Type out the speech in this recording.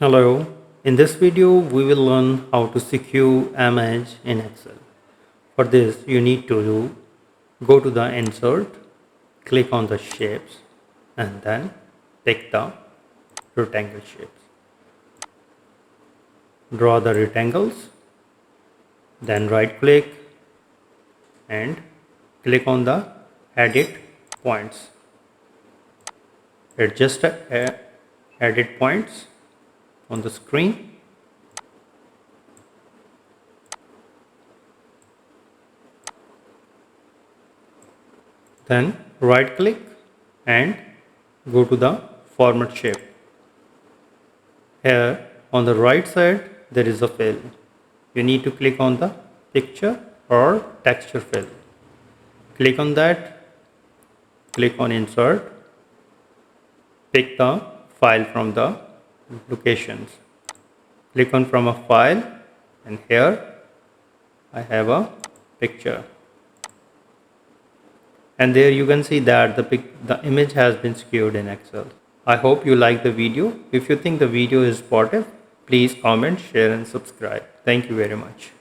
Hello, in this video we will learn how to skew image in Excel. For this you need to go to the insert, click on the shapes and then pick the rectangle shapes. Draw the rectangles, then right click and click on the edit points. Adjust the edit points on the screen. Then right click and go to the format shape. Here on the right side there is a fill. You need to click on the picture or texture fill. Click on that, click on insert, pick the file from the locations. Click on from a file and here I have a picture. And there you can see that the image has been skewed in Excel. I hope you like the video. If you think the video is supportive, please comment, share and subscribe. Thank you very much.